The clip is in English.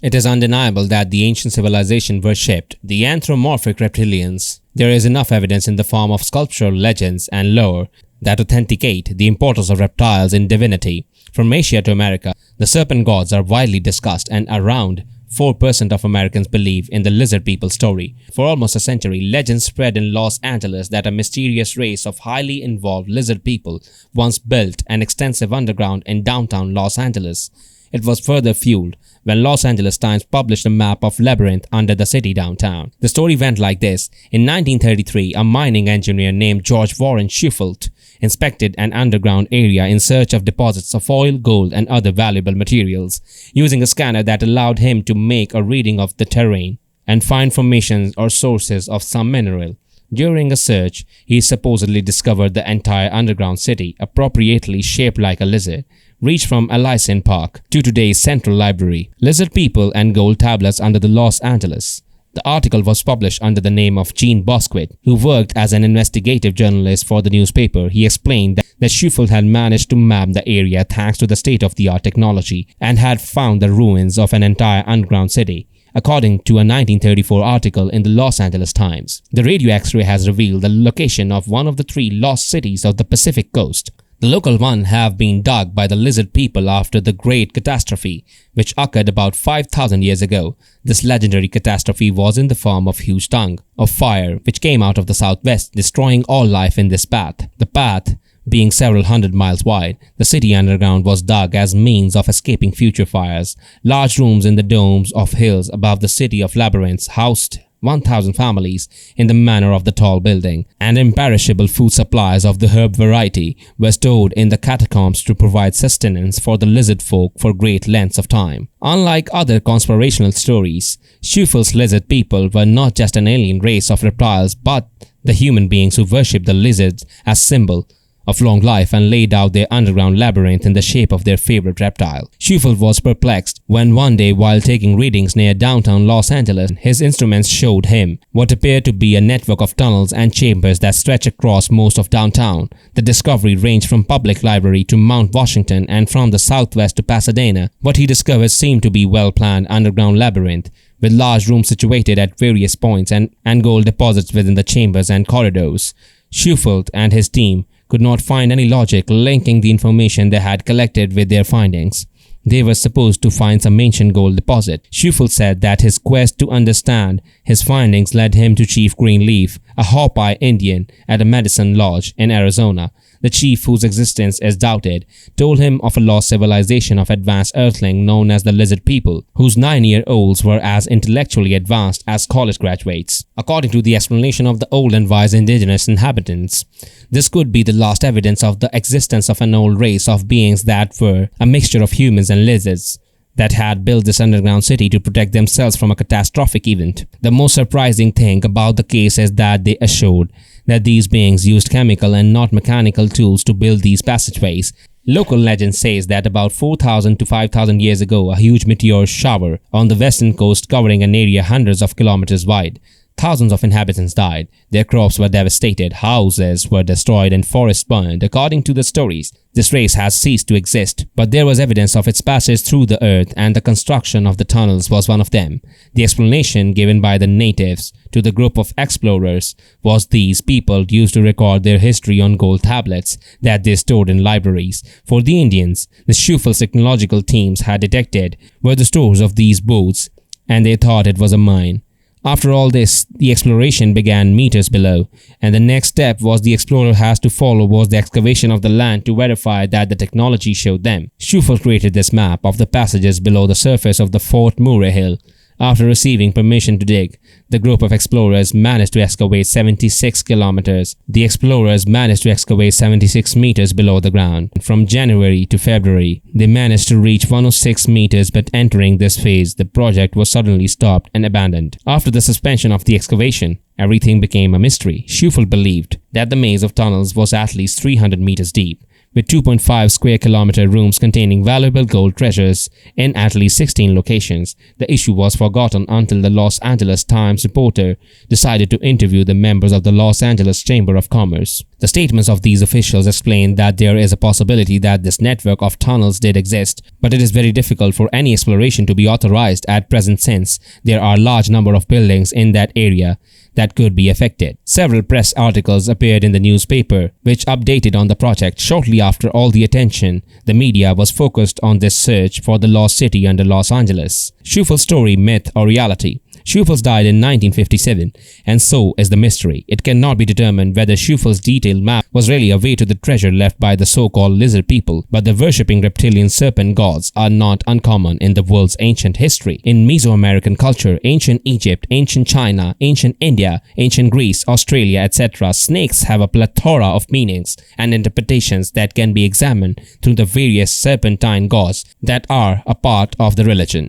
It is undeniable that the ancient civilization worshipped the anthropomorphic reptilians. There is enough evidence in the form of sculptural legends and lore that authenticate the importance of reptiles in divinity. From Asia to America, the serpent gods are widely discussed, and around 4% of Americans believe in the lizard people story. For almost a century, legends spread in Los Angeles that a mysterious race of highly involved lizard people once built an extensive underground in downtown Los Angeles. It was further fueled when Los Angeles Times published a map of labyrinth under the city downtown. The story went like this. In 1933, a mining engineer named George Warren Shufelt inspected an underground area in search of deposits of oil, gold, and other valuable materials, using a scanner that allowed him to make a reading of the terrain and find formations or sources of some mineral. During a search, he supposedly discovered the entire underground city, appropriately shaped like a lizard, reached from Elysian Park to today's Central Library. Lizard people and gold tablets under the Los Angeles. The article was published under the name of Gene Bosquet, who worked as an investigative journalist for the newspaper. He explained that Shufelt had managed to map the area thanks to the state-of-the-art technology and had found the ruins of an entire underground city, according to a 1934 article in the Los Angeles Times. The radio X-ray has revealed the location of one of the 3 lost cities of the Pacific coast. The local one have been dug by the lizard people after the Great Catastrophe, which occurred about 5,000 years ago. This legendary catastrophe was in the form of huge tongue of fire which came out of the southwest, destroying all life in this path. The path being several hundred miles wide, the city underground was dug as means of escaping future fires. Large rooms in the domes of hills above the city of Labyrinths housed 1,000 families in the manner of the tall building, and imperishable food supplies of the herb variety were stored in the catacombs to provide sustenance for the lizard folk for great lengths of time. Unlike other conspirational stories, Shufelt's lizard people were not just an alien race of reptiles but the human beings who worshipped the lizards as symbol of long life and laid out their underground labyrinth in the shape of their favorite reptile. Shufelt was perplexed when one day, while taking readings near downtown Los Angeles, his instruments showed him what appeared to be a network of tunnels and chambers that stretch across most of downtown. The discovery ranged from Public Library to Mount Washington and from the southwest to Pasadena. What he discovered seemed to be well-planned underground labyrinth, with large rooms situated at various points and gold deposits within the chambers and corridors. Shufelt and his team could not find any logic linking the information they had collected with their findings. They were supposed to find some ancient gold deposit. Shufelt said that his quest to understand his findings led him to Chief Greenleaf, a Hopi Indian at a Medicine Lodge in Arizona. The chief, whose existence is doubted, told him of a lost civilization of advanced earthling known as the lizard people, whose 9-year-olds were as intellectually advanced as college graduates. According to the explanation of the old and wise indigenous inhabitants, this could be the last evidence of the existence of an old race of beings that were a mixture of humans and lizards, that had built this underground city to protect themselves from a catastrophic event. The most surprising thing about the case is that they assured that these beings used chemical and not mechanical tools to build these passageways. Local legend says that about 4,000 to 5,000 years ago, a huge meteor shower on the western coast covering an area hundreds of kilometers wide. Thousands of inhabitants died, their crops were devastated, houses were destroyed and forests burned. According to the stories, this race has ceased to exist, but there was evidence of its passage through the earth and the construction of the tunnels was one of them. The explanation given by the natives to the group of explorers was these people used to record their history on gold tablets that they stored in libraries. For the Indians, the Shufelt's technological teams had detected were the stores of these boats, and they thought it was a mine. After all this, the exploration began meters below, and the next step was the explorer has to follow was the excavation of the land to verify that the technology showed them. Shufelt created this map of the passages below the surface of the Fort Murray Hill. After receiving permission to dig, the group of explorers managed to excavate 76 kilometers. The explorers managed to excavate 76 meters below the ground. From January to February, they managed to reach 106 meters, but entering this phase, the project was suddenly stopped and abandoned. After the suspension of the excavation, everything became a mystery. Shufelt believed that the maze of tunnels was at least 300 meters deep, with 2.5 square kilometer rooms containing valuable gold treasures in at least 16 locations. The issue was forgotten until the Los Angeles Times reporter decided to interview the members of the Los Angeles Chamber of Commerce. The statements of these officials explain that there is a possibility that this network of tunnels did exist, but it is very difficult for any exploration to be authorized at present since there are a large number of buildings in that area that could be affected. Several press articles appeared in the newspaper, which updated on the project shortly after all the attention the media was focused on this search for the lost city under Los Angeles. Schuffel's story, myth or reality? Schufels died in 1957, and so is the mystery. It cannot be determined whether Schufels' detailed map was really a way to the treasure left by the so-called lizard people, but the worshipping reptilian serpent gods are not uncommon in the world's ancient history. In Mesoamerican culture, ancient Egypt, ancient China, ancient India, ancient Greece, Australia, etc., snakes have a plethora of meanings and interpretations that can be examined through the various serpentine gods that are a part of the religion.